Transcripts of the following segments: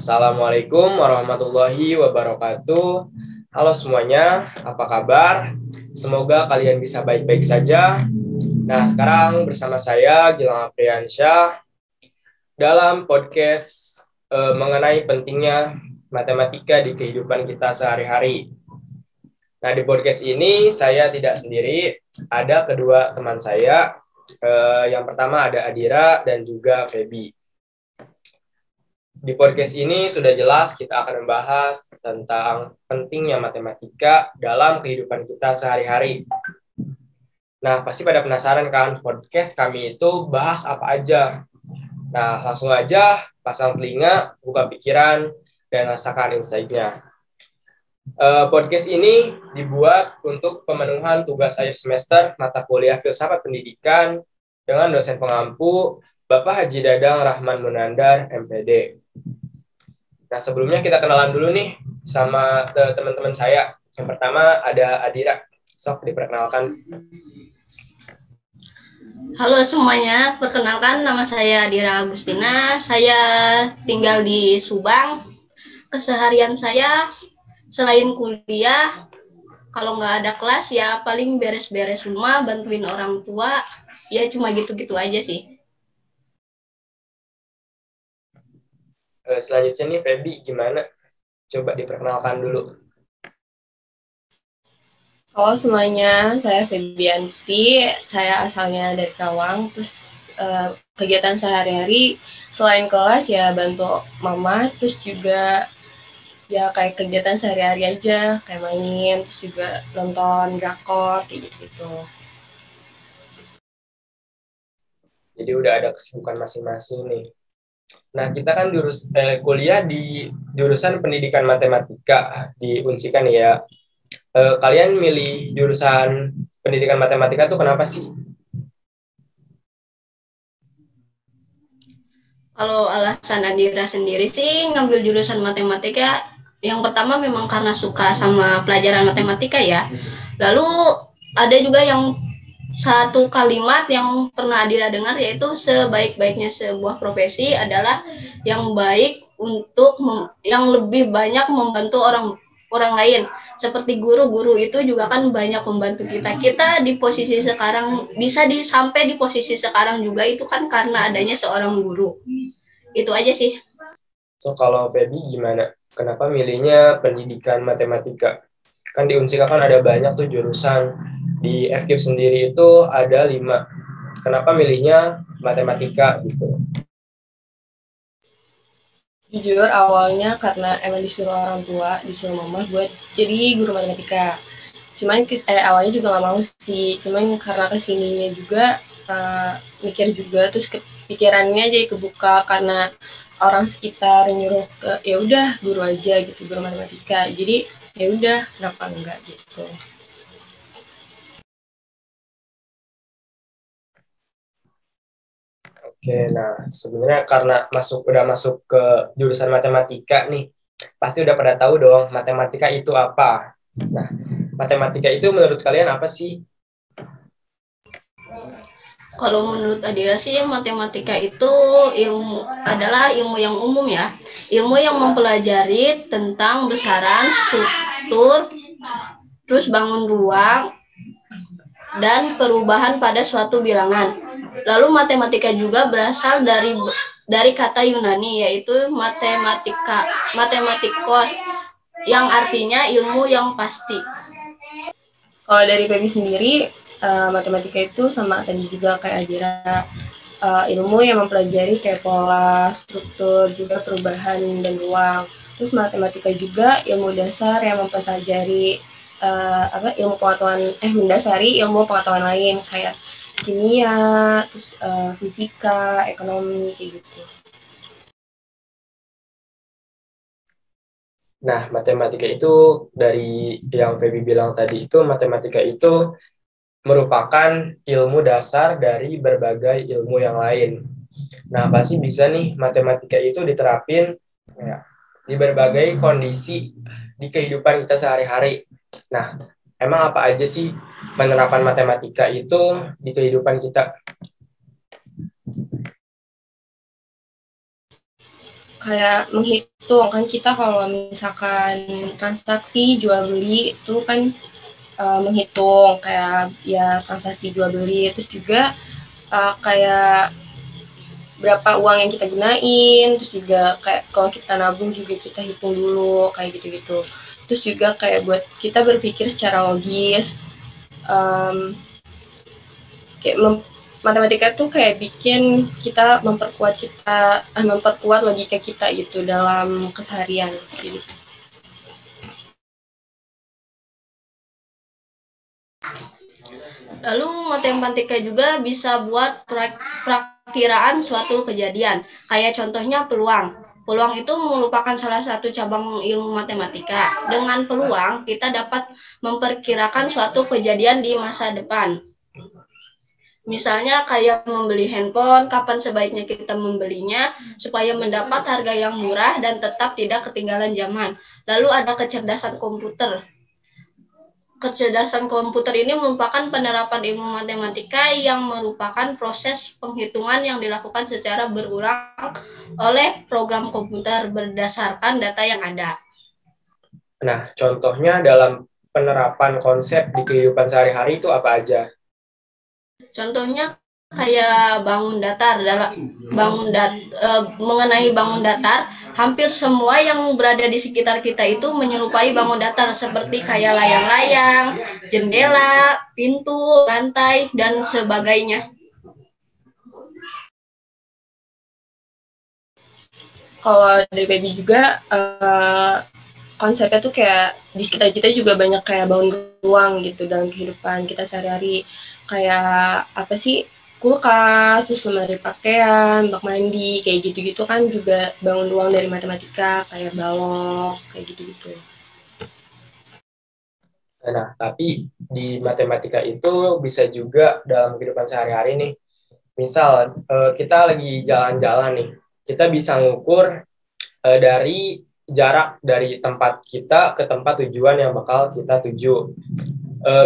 Assalamualaikum warahmatullahi wabarakatuh. Halo semuanya, apa kabar? Semoga kalian bisa baik-baik saja. Nah, sekarang bersama saya Gilang Apriansyah dalam podcast mengenai pentingnya matematika di kehidupan kita sehari-hari. Nah, di podcast ini saya tidak sendiri, ada kedua teman saya. Yang pertama ada Adira dan juga Feby. Di podcast ini sudah jelas kita akan membahas tentang pentingnya matematika dalam kehidupan kita sehari-hari. Nah, pasti pada penasaran kan, podcast kami itu bahas apa aja? Nah, langsung aja pasang telinga, buka pikiran, dan rasakan insight-nya. Podcast ini dibuat untuk pemenuhan tugas akhir semester mata kuliah Filsafat Pendidikan dengan dosen pengampu Bapak Haji Dadang Rahman Munandar, MPD. Nah, sebelumnya kita kenalan dulu nih sama teman-teman saya. Yang pertama ada Adira. Sok diperkenalkan. Halo semuanya, perkenalkan nama saya Adira Agustina. Saya tinggal di Subang. Keseharian saya selain kuliah, kalau nggak ada kelas ya paling beres-beres rumah, bantuin orang tua. Ya cuma gitu-gitu aja sih. Selanjutnya nih Feby, gimana? Coba diperkenalkan dulu. Halo semuanya, saya Febianti, saya asalnya dari Karawang. Terus kegiatan sehari-hari selain kelas ya bantu mama, terus juga ya kayak kegiatan sehari-hari aja, kayak main, terus juga nonton drakor, kayak gitu. Jadi udah ada kesibukan masing-masing nih. Nah, kita kan kuliah di jurusan pendidikan matematika di Unsikan ya. Kalian milih jurusan pendidikan matematika tuh kenapa sih? Kalau alasan Adira sendiri sih ngambil jurusan matematika, yang pertama memang karena suka sama pelajaran matematika ya. Lalu ada juga yang satu kalimat yang pernah Adira dengar, yaitu sebaik-baiknya sebuah profesi adalah yang baik untuk yang lebih banyak membantu orang lain. Seperti guru itu juga kan banyak membantu kita di posisi sekarang, bisa sampai di posisi sekarang juga itu kan karena adanya seorang guru. Itu aja sih. So, kalau Feby gimana? Kenapa milihnya pendidikan matematika? Kan di Unsika kan ada banyak tuh jurusan. Di FKIP sendiri itu ada 5. Kenapa milihnya matematika gitu? Jujur awalnya karena emang disuruh orang tua, disuruh mama buat jadi guru matematika. Cuman awalnya juga nggak mau sih, cuman karena kesininya juga mikir juga, terus pikirannya jadi kebuka karena orang sekitar nyuruh ke ya udah guru aja gitu, guru matematika. Jadi ya udah kenapa enggak gitu. Oke, nah sebenarnya karena udah masuk ke jurusan matematika nih, pasti udah pada tahu dong matematika itu apa. Nah, matematika itu menurut kalian apa sih? Kalau menurut Adira sih matematika itu adalah ilmu yang umum ya. Ilmu yang mempelajari tentang besaran, struktur, terus bangun ruang, dan perubahan pada suatu bilangan. Lalu matematika juga berasal dari kata Yunani, yaitu matematikos, yang artinya ilmu yang pasti. Kalau dari Feby sendiri, matematika itu sama tadi juga kayak Adira, ilmu yang mempelajari kayak pola, struktur, juga perubahan dan ruang. Terus matematika juga ilmu dasar yang mempelajari ilmu pengetahuan mendasari ilmu pengetahuan lain kayak kimia, terus fisika, ekonomi kayak gitu. Nah, matematika itu dari yang Feby bilang tadi itu matematika itu merupakan ilmu dasar dari berbagai ilmu yang lain. Nah, pasti bisa nih matematika itu diterapin ya, di berbagai kondisi di kehidupan kita sehari-hari. Nah, emang apa aja sih penerapan matematika itu di kehidupan kita? kayak menghitung kan, kita kalau misalkan transaksi jual beli itu kan menghitung kayak ya transaksi jual beli, terus juga kayak berapa uang yang kita gunain, terus juga kayak kalau kita nabung juga kita hitung dulu kayak gitu-gitu. Terus juga kayak buat kita berpikir secara logis, kayak matematika tuh kayak bikin kita memperkuat logika kita gitu dalam keseharian gitu. Lalu matematika juga bisa buat perakiraan suatu kejadian. Kayak contohnya peluang. Peluang itu merupakan salah satu cabang ilmu matematika. Dengan peluang, kita dapat memperkirakan suatu kejadian di masa depan. Misalnya kayak membeli handphone, kapan sebaiknya kita membelinya supaya mendapat harga yang murah dan tetap tidak ketinggalan zaman. Lalu ada kecerdasan komputer. Kecerdasan komputer ini merupakan penerapan ilmu matematika yang merupakan proses penghitungan yang dilakukan secara berulang oleh program komputer berdasarkan data yang ada. Nah, contohnya dalam penerapan konsep di kehidupan sehari-hari itu apa aja? Contohnya kayak mengenai bangun datar, hampir semua yang berada di sekitar kita itu menyerupai bangun datar seperti kayak layang-layang, jendela, pintu, lantai, dan sebagainya. Kalau dari baby juga konsepnya tuh kayak di sekitar kita juga banyak kayak bangun ruang gitu dalam kehidupan kita sehari-hari. Kayak apa sih, kulkas, terus lemari pakaian, bak mandi, kayak gitu-gitu kan juga bangun ruang dari matematika, kayak balok, kayak gitu-gitu. Nah, tapi di matematika itu bisa juga dalam kehidupan sehari-hari nih. Misal, kita lagi jalan-jalan nih, kita bisa ngukur dari jarak dari tempat kita ke tempat tujuan yang bakal kita tuju.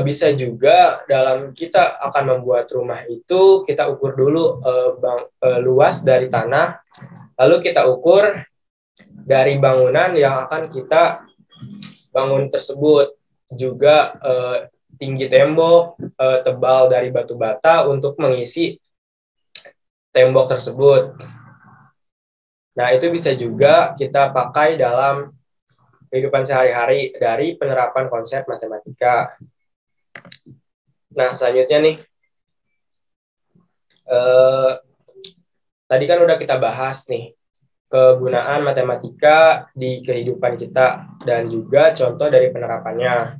Bisa juga dalam kita akan membuat rumah itu, kita ukur dulu luas dari tanah, lalu kita ukur dari bangunan yang akan kita bangun tersebut. Juga tinggi tembok, tebal dari batu bata untuk mengisi tembok tersebut. Nah, itu bisa juga kita pakai dalam kehidupan sehari-hari dari penerapan konsep matematika. Nah, selanjutnya nih, tadi kan udah kita bahas nih, kegunaan matematika di kehidupan kita dan juga contoh dari penerapannya.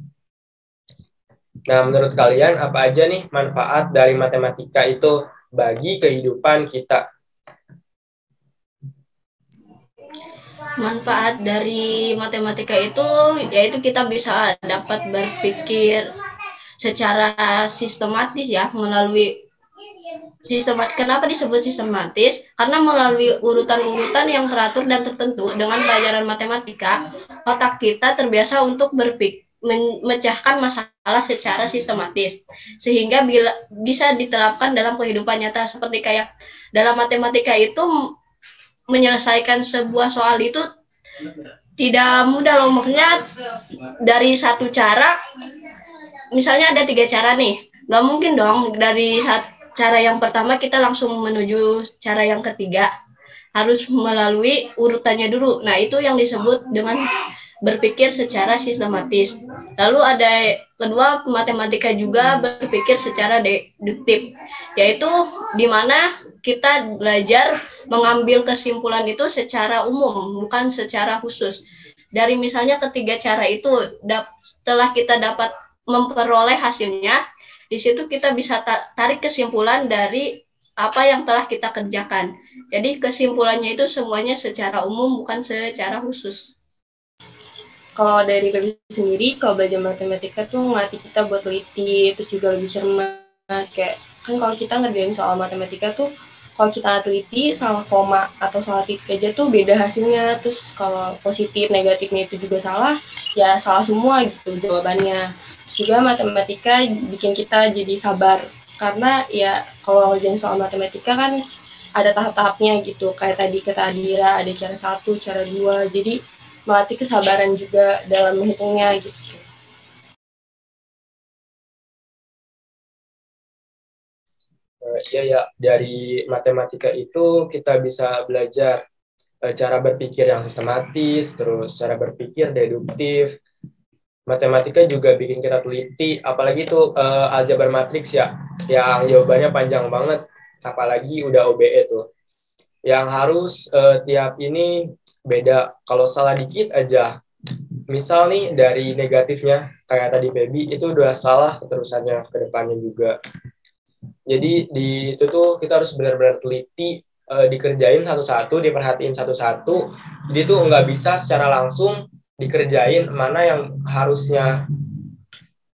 Nah, menurut kalian apa aja nih manfaat dari matematika itu bagi kehidupan kita? Manfaat dari matematika itu yaitu kita bisa dapat berpikir secara sistematis ya, melalui kenapa disebut sistematis? Karena melalui urutan-urutan yang teratur dan tertentu dengan pelajaran matematika, otak kita terbiasa untuk memecahkan masalah secara sistematis, sehingga bisa diterapkan dalam kehidupan nyata. Seperti kayak dalam matematika itu menyelesaikan sebuah soal itu tidak mudah loh, maksudnya dari satu cara, misalnya ada 3 cara nih, nggak mungkin dong dari cara yang pertama kita langsung menuju cara yang ketiga, harus melalui urutannya dulu. Nah, itu yang disebut dengan berpikir secara sistematis. Lalu ada kedua, matematika juga berpikir secara deduktif, yaitu di mana kita belajar mengambil kesimpulan itu secara umum, bukan secara khusus. Dari misalnya ketiga cara itu, setelah kita dapat memperoleh hasilnya, di situ kita bisa tarik kesimpulan dari apa yang telah kita kerjakan. Jadi kesimpulannya itu semuanya secara umum, bukan secara khusus. Kalau dari baby sendiri, kalau belajar matematika tuh ngelatih kita buat teliti, terus juga lebih cermat. Kayak kan kalau kita ngerjain soal matematika tuh, kalau kita teliti salah koma atau salah titik aja tuh beda hasilnya. Terus kalau positif negatifnya itu juga salah, ya salah semua gitu jawabannya. Terus juga matematika bikin kita jadi sabar, karena ya kalau ngerjain soal matematika kan ada tahap-tahapnya gitu. Kayak tadi kata Adira, ada cara 1, cara 2. Jadi melatih kesabaran juga dalam menghitungnya gitu. Iya ya, dari matematika itu kita bisa belajar cara berpikir yang sistematis, terus cara berpikir deduktif. Matematika juga bikin kita teliti, apalagi itu aljabar matriks ya, yang jawabannya panjang banget, apalagi udah OBE tuh. Yang harus tiap ini beda, kalau salah dikit aja. Misal nih dari negatifnya, kayak tadi Feby, itu udah salah keterusannya ke depannya juga. Jadi di itu tuh kita harus benar-benar teliti, dikerjain satu-satu, diperhatiin satu-satu. Jadi tuh nggak bisa secara langsung dikerjain mana yang harusnya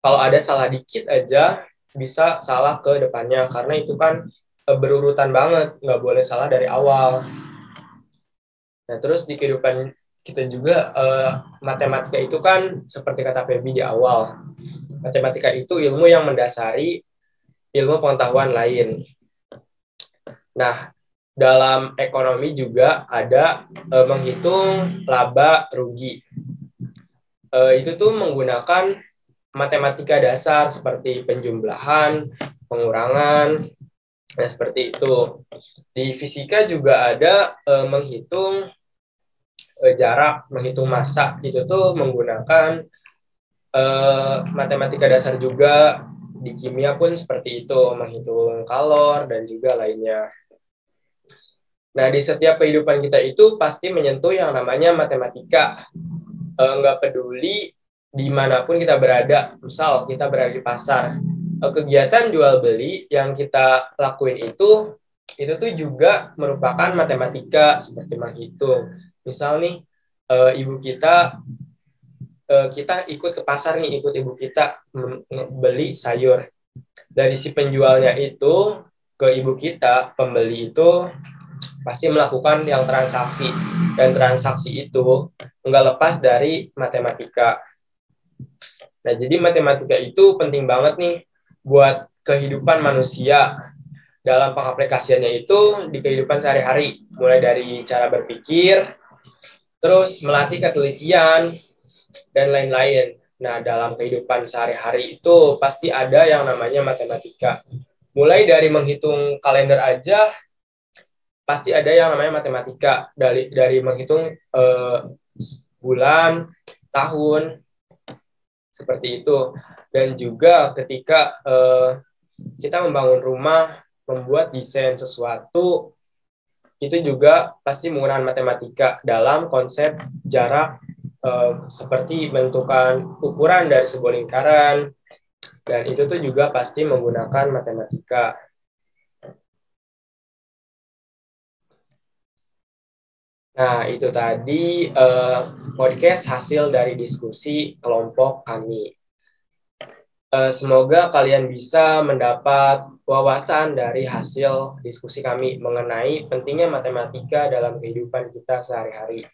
kalau ada salah dikit aja bisa salah ke depannya karena itu kan berurutan banget, nggak boleh salah dari awal. Nah terus di kehidupan kita juga matematika itu kan seperti kata Feby di awal, matematika itu ilmu yang mendasari ilmu pengetahuan lain. Nah, dalam ekonomi juga ada menghitung laba rugi. Itu tuh menggunakan matematika dasar seperti penjumlahan, pengurangan, nah seperti itu. Di fisika juga ada menghitung jarak, menghitung massa. Itu tuh menggunakan matematika dasar juga. Di kimia pun seperti itu, menghitung kalor dan juga lainnya. Nah, di setiap kehidupan kita itu pasti menyentuh yang namanya matematika. Nggak peduli dimanapun kita berada. Misal kita berada di pasar, kegiatan jual beli yang kita lakuin itu tuh juga merupakan matematika seperti menghitung. Misal nih, ibu kita ikut ke pasar nih, ikut ibu kita beli sayur. Dari si penjualnya itu ke ibu kita, pembeli itu pasti melakukan yang transaksi. Dan transaksi itu nggak lepas dari matematika. Nah, jadi matematika itu penting banget nih buat kehidupan manusia. Dalam pengaplikasiannya itu di kehidupan sehari-hari. Mulai dari cara berpikir, terus melatih ketelitian, dan lain-lain. Nah, dalam kehidupan sehari-hari itu pasti ada yang namanya matematika. Mulai dari menghitung kalender aja, pasti ada yang namanya matematika. Dari menghitung bulan, tahun, seperti itu. Dan juga ketika kita membangun rumah, membuat desain sesuatu, itu juga pasti menggunakan matematika dalam konsep jarak, seperti menentukan ukuran dari sebuah lingkaran, dan itu tuh juga pasti menggunakan matematika. Nah, itu tadi podcast hasil dari diskusi kelompok kami. Semoga kalian bisa mendapat wawasan dari hasil diskusi kami mengenai pentingnya matematika dalam kehidupan kita sehari-hari.